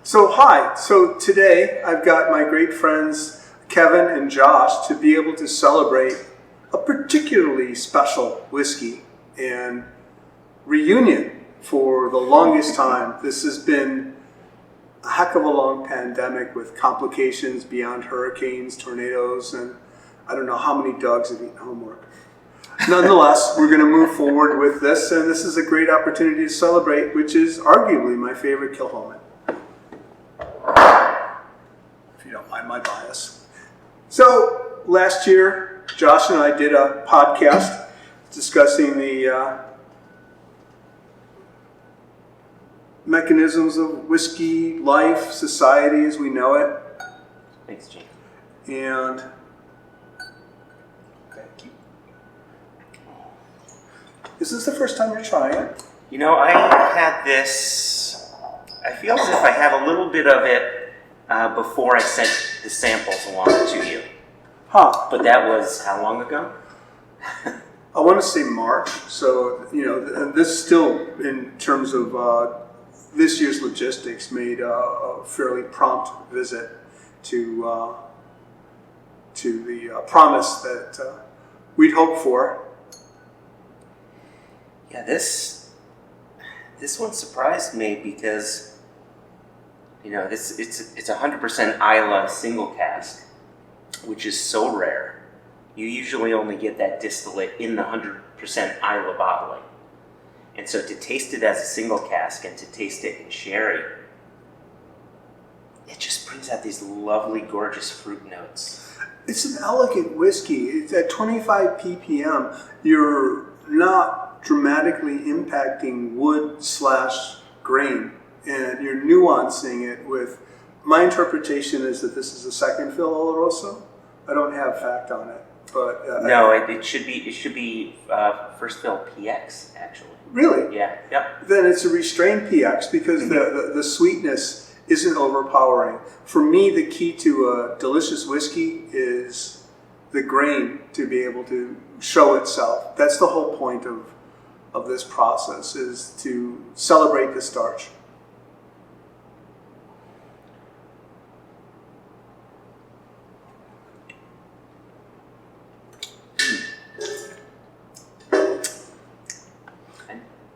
So today I've got my great friends Kevin and Josh to be able to celebrate a particularly special whiskey and reunion for the longest time. This has been a heck of a long pandemic with complications beyond hurricanes, tornadoes, and I don't know how many dogs have eaten homework. Nonetheless, we're going to move forward with this, and this is a great opportunity to celebrate, which is arguably my favorite Kilchoman. If you don't mind my bias. So, last year, Josh and I did a podcast discussing the mechanisms of whiskey, life, society as we know it. Thanks, Jim. And is this the first time you're trying it? You know, I had this, I feel as if I had a little bit of it before I sent the samples along to you. Huh. But that was how long ago? I want to say March. So, you know, this still, in terms of this year's logistics, made a fairly prompt visit to the promise that we'd hoped for. Yeah, this one surprised me because, you know, it's 100% Isla single cask, which is so rare. You usually only get that distillate in the 100% Isla bottling. And so to taste it as a single cask and to taste it in sherry, it just brings out these lovely, gorgeous fruit notes. It's an elegant whiskey. It's at 25 ppm. You're not dramatically impacting wood/grain, and you're nuancing it with. My interpretation is that this is a second fill Oloroso. I don't have fact on it, but no, it should be first fill PX actually. Really? Yeah. Yep. Then it's a restrained PX because the sweetness isn't overpowering. For me, the key to a delicious whiskey is the grain to be able to show itself. That's the whole point of this process, is to celebrate the starch.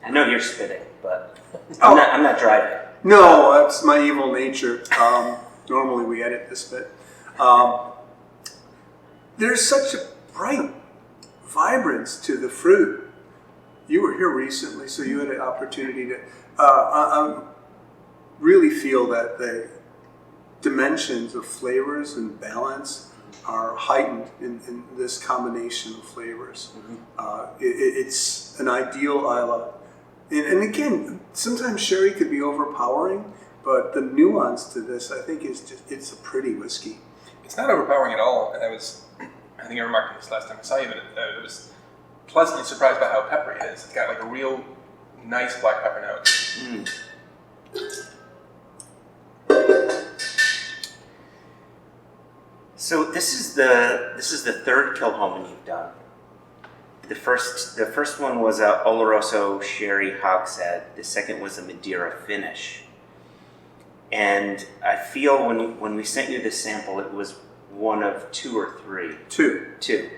I know you're spitting, but I'm not driving. No, that's my evil nature. Normally we edit this bit. There's such a bright vibrance to the fruit. You were here recently, so you had an opportunity to. I really feel that the dimensions of flavors and balance are heightened in this combination of flavors. Mm-hmm. It's an ideal Isla. And again, sometimes sherry could be overpowering, but the nuance to this, I think, is just, it's a pretty whiskey. It's not overpowering at all, and I think I remarked this last time I saw you, but I was pleasantly surprised by how peppery it is. It's got like a real nice black pepper note. So this is the third Kilchoman you've done. The first one was a Oloroso sherry hogshead. The second was a Madeira finish. And I feel when we sent you this sample, it was one of two or three. Two.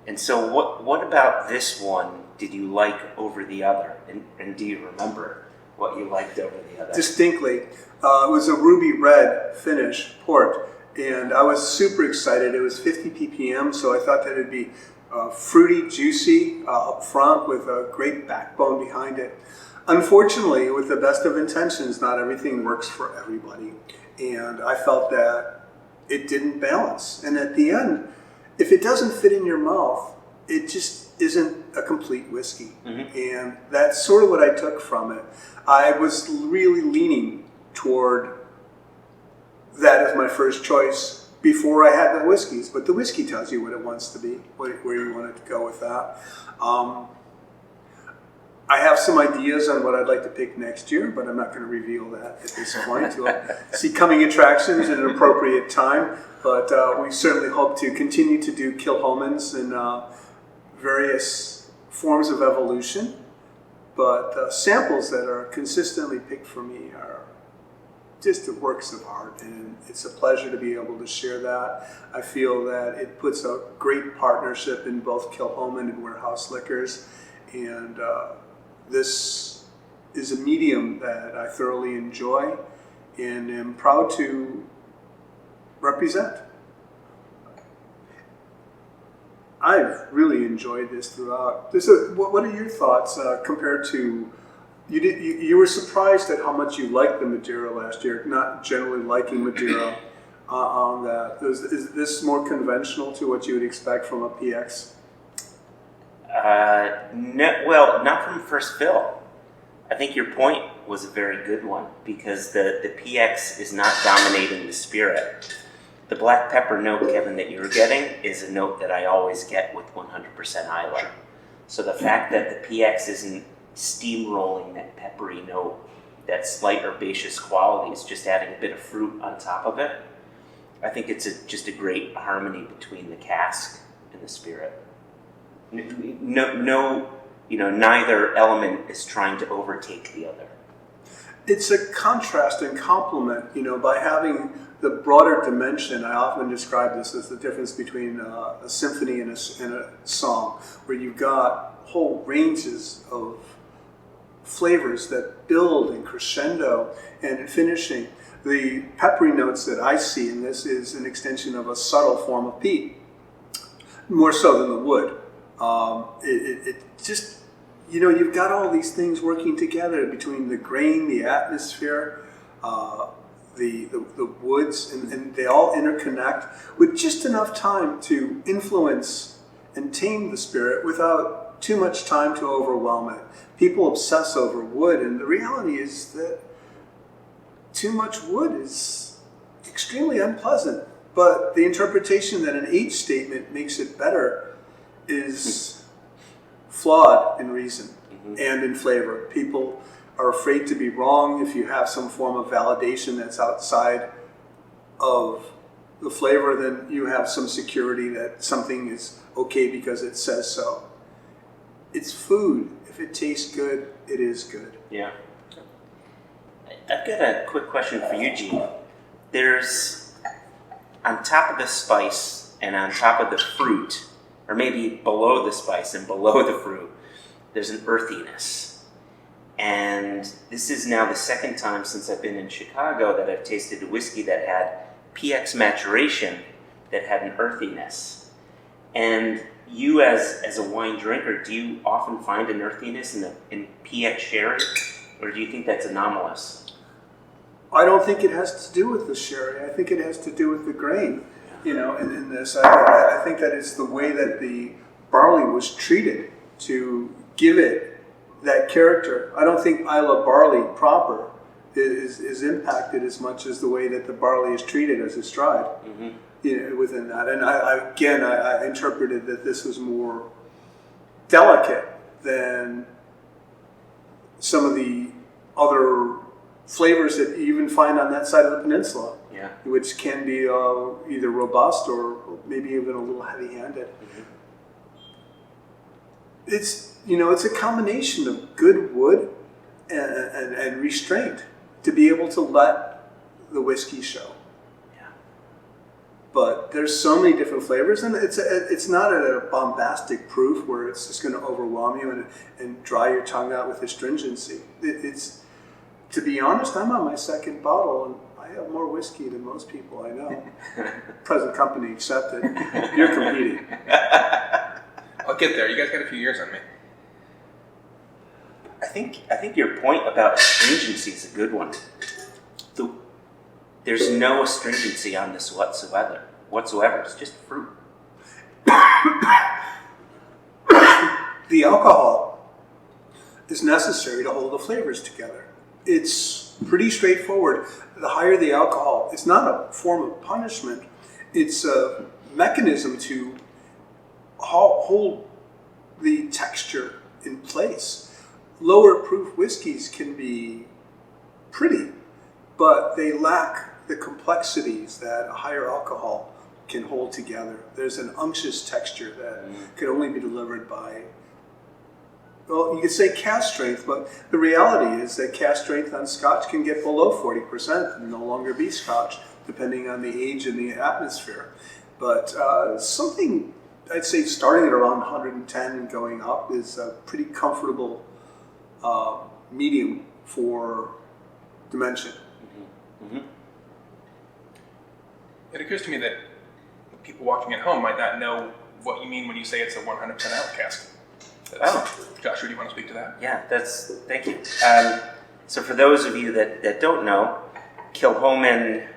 And so what about this one did you like over the other? And do you remember what you liked over the other? Distinctly. It was a ruby red finish port, and I was super excited. It was 50 ppm, so I thought that it'd be fruity, juicy up front with a great backbone behind it. Unfortunately, with the best of intentions, not everything works for everybody. And I felt that it didn't balance. And at the end, if it doesn't fit in your mouth, it just isn't a complete whiskey. Mm-hmm. And that's sort of what I took from it. I was really leaning toward that as my first choice before I had the whiskeys, but the whiskey tells you what it wants to be, where you want it to go with that. I have some ideas on what I'd like to pick next year, but I'm not going to reveal that at this point. We'll see coming attractions at an appropriate time, but we certainly hope to continue to do Kilchomans in various forms of evolution, but samples that are consistently picked for me are just works of art, and it's a pleasure to be able to share that. I feel that it puts a great partnership in both Kilchoman and Warehouse Liquors, and this is a medium that I thoroughly enjoy and am proud to represent. I've really enjoyed this throughout. What are your thoughts compared to? You were surprised at how much you liked the Madeira last year, not generally liking Madeira on that. Is this more conventional to what you would expect from a PX? No, well, not from first fill. I think your point was a very good one, because the PX is not dominating the spirit. The black pepper note, Kevin, that you're getting is a note that I always get with 100% Islay. So the fact that the PX isn't steamrolling that peppery note, that slight herbaceous quality, is just adding a bit of fruit on top of it. I think it's just a great harmony between the cask and the spirit. No, neither element is trying to overtake the other. It's a contrast and complement, by having the broader dimension. I often describe this as the difference between a symphony and a song, where you've got whole ranges of flavors that build and crescendo, and in finishing, the peppery notes that I see in this is an extension of a subtle form of peat, more so than the wood. It just, you've got all these things working together between the grain, the atmosphere, the woods, and they all interconnect with just enough time to influence and tame the spirit without too much time to overwhelm it. People obsess over wood, and the reality is that too much wood is extremely unpleasant. But the interpretation that an age statement makes it better is flawed in reason and in flavor. People are afraid to be wrong. If you have some form of validation that's outside of the flavor, then you have some security that something is okay because it says so. It's food. If it tastes good, it is good. Yeah. I've got a quick question for you, Gene. There's, on top of the spice and on top of the fruit, or maybe below the spice and below the fruit, there's an earthiness. And this is now the second time since I've been in Chicago that I've tasted a whiskey that had PX maturation that had an earthiness. And you, as a wine drinker, do you often find an earthiness in PX sherry, or do you think that's anomalous? I don't think it has to do with the sherry. I think it has to do with the grain. In this, I think that it's the way that the barley was treated to give it that character. I don't think Islay barley proper is impacted as much as the way that the barley is treated as a stride. Within that. And I interpreted that this was more delicate than some of the other flavors that you even find on that side of the peninsula, which can be either robust or maybe even a little heavy-handed. It's a combination of good wood and restraint to be able to let the whiskey show. But there's so many different flavors, and it's not at a bombastic proof where it's just going to overwhelm you and dry your tongue out with astringency. It's, to be honest, I'm on my second bottle, and I have more whiskey than most people I know. Present company accepted. You're competing. I'll get there. You guys got a few years on me. I think your point about astringency is a good one. There's no astringency on this whatsoever. It's just fruit. The alcohol is necessary to hold the flavors together. It's pretty straightforward. The higher the alcohol, it's not a form of punishment. It's a mechanism to hold the texture in place. Lower proof whiskeys can be pretty, but they lack the complexities that a higher alcohol can hold together. There's an unctuous texture that can only be delivered by well, you could say cask strength, but the reality is that cask strength on Scotch can get below 40% and no longer be Scotch, depending on the age and the atmosphere. But something, I'd say starting at around 110 and going up is a pretty comfortable medium for dimension. Mm-hmm. Mm-hmm. It occurs to me that people watching at home might not know what you mean when you say it's a 100% ale cask. Joshua, do you want to speak to that? Yeah, thank you. So for those of you that don't know, Kilchoman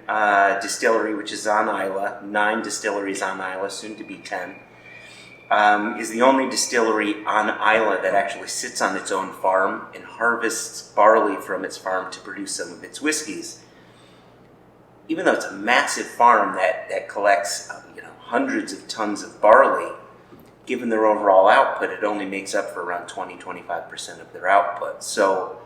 Distillery, which is on Isla, 9 distilleries on Isla, soon to be 10, is the only distillery on Isla that actually sits on its own farm and harvests barley from its farm to produce some of its whiskeys. Even though it's a massive farm that collects hundreds of tons of barley, given their overall output, it only makes up for around 20-25% of their output. So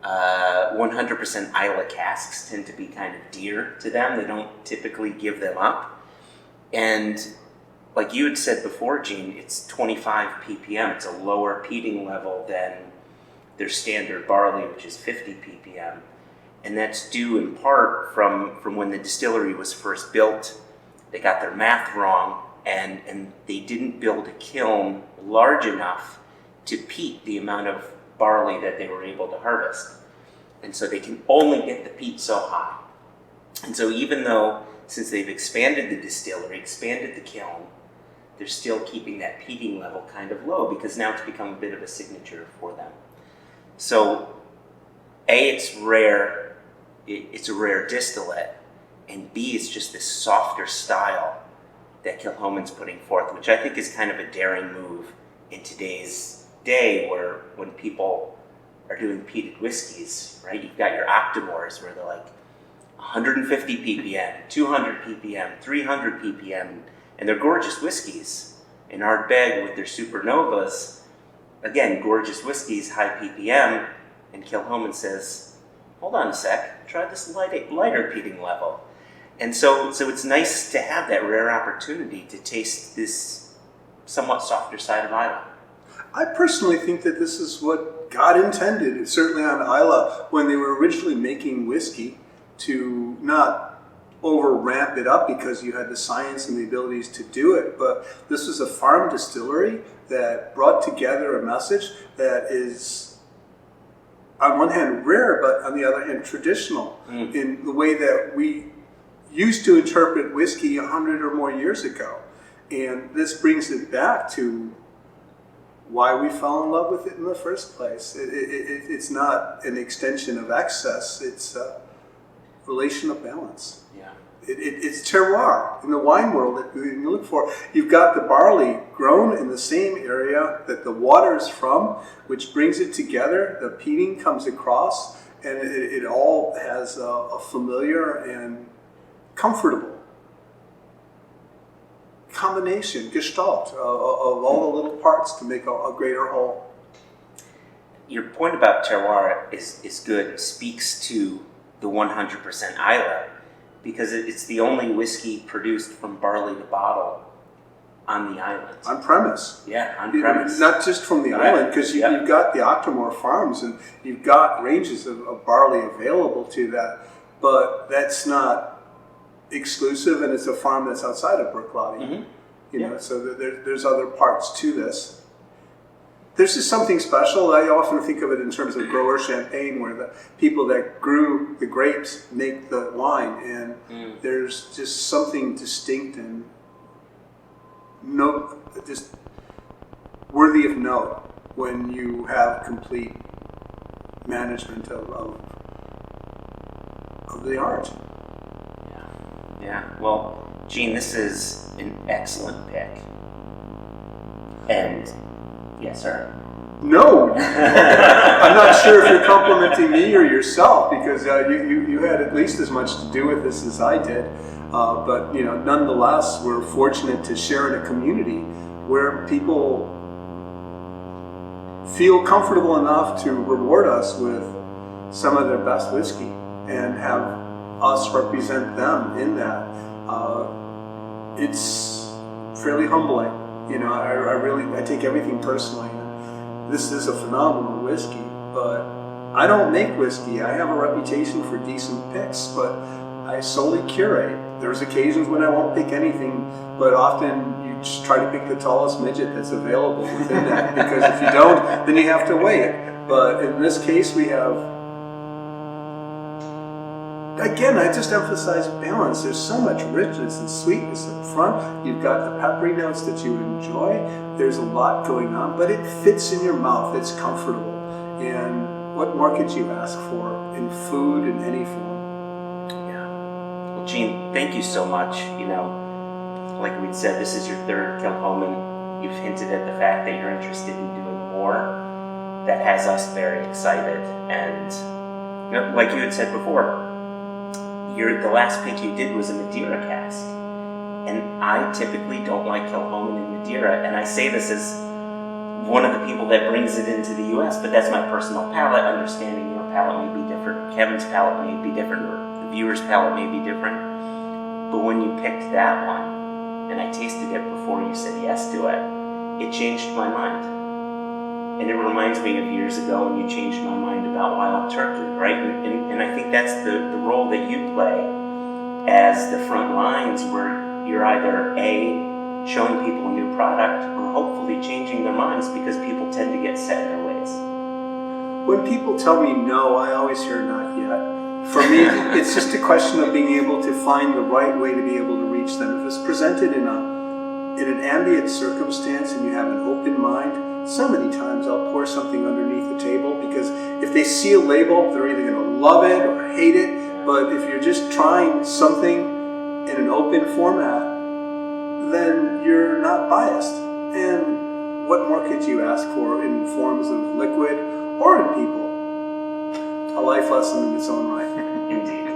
100% Isla casks tend to be kind of dear to them. They don't typically give them up. And like you had said before, Gene, it's 25 ppm. It's a lower peating level than their standard barley, which is 50 ppm. And that's due in part from when the distillery was first built. They got their math wrong, and they didn't build a kiln large enough to peat the amount of barley that they were able to harvest. And so they can only get the peat so high. And so even though, since they've expanded the distillery, expanded the kiln, they're still keeping that peating level kind of low because now it's become a bit of a signature for them. So, A, it's rare, it's a rare distillate, and B, it's just this softer style that Kilchoman's putting forth, which I think is kind of a daring move in today's day where when people are doing peated whiskeys, right? You've got your Octomores where they're like 150 ppm, 200 ppm, 300 ppm, and they're gorgeous whiskeys. In Ardbeg with their Supernovas, again, gorgeous whiskeys, high ppm, and Kilchoman says, hold on a sec, try this lighter peating level. And so it's nice to have that rare opportunity to taste this somewhat softer side of Isla. I personally think that this is what God intended, certainly on Isla, when they were originally making whiskey, to not over-ramp it up because you had the science and the abilities to do it, but this was a farm distillery that brought together a message that is, on one hand, rare, but on the other hand, traditional in the way that we used to interpret whiskey 100 or more years ago. And this brings it back to why we fell in love with it in the first place. It's not an extension of excess, it's a relation of balance. Yeah. It's terroir in the wine world that you look for. You've got the barley grown in the same area that the water is from, which brings it together. The peating comes across, and it all has a familiar and comfortable combination, gestalt, of all the little parts to make a greater whole. Your point about terroir is good. It speaks to the 100% Isla, because it's the only whiskey produced from barley to bottle on the island. On premise. Yeah, on premise. Not just from the island, because you've got the Octomore farms and you've got ranges of barley available to that, but that's not exclusive, and it's a farm that's outside of Brookloty. Mm-hmm. So there's other parts to this. There's just something special. I often think of it in terms of grower champagne, where the people that grew the grapes make the wine, and there's just something distinct and just worthy of note when you have complete management of the art. Yeah, well, Gene, this is an excellent pick. And, yes, sir? No! I'm not sure if you're complimenting me or yourself, because you had at least as much to do with this as I did. But, nonetheless, we're fortunate to share in a community where people feel comfortable enough to reward us with some of their best whiskey and have us represent them in that. It's fairly humbling. I take everything personally. this is a phenomenal whiskey, but I don't make whiskey. I have a reputation for decent picks, but I solely curate. There's occasions when I won't pick anything, but often you just try to pick the tallest midget that's available within that, because if you don't, then you have to weigh it. But in this case, we have, again, I just emphasize balance. There's so much richness and sweetness up front. You've got the peppery notes that you enjoy. There's a lot going on, but it fits in your mouth. It's comfortable. And what more could you ask for in food in any form? Yeah. Well, Gene, thank you so much. You know, like we'd said, this is your third Kilchoman. You've hinted at the fact that you're interested in doing more. That has us very excited. And you know, like you had said before, the last pick you did was a Madeira cask. And I typically don't like Kilchoman in Madeira. And I say this as one of the people that brings it into the U.S., but that's my personal palate. Understanding your palate may be different, Kevin's palate may be different, or the viewer's palate may be different. But when you picked that one, and I tasted it before you said yes to it, it changed my mind. And it reminds me of years ago when you changed my mind about wild turkey, right? And I think that's the role that you play as the front lines, where you're either A, showing people a new product, or hopefully changing their minds, because people tend to get set in their ways. When people tell me no, I always hear not yet. For me, it's just a question of being able to find the right way to be able to reach them. If it's presented in an ambient circumstance and you have an open mind, so many times I'll pour something underneath the table, because if they see a label, they're either going to love it or hate it. But if you're just trying something in an open format, then you're not biased. And what more could you ask for in forms of liquid or in people? A life lesson in its own right. Indeed.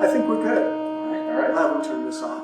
I think we're good. All right. I'll have them turn this off.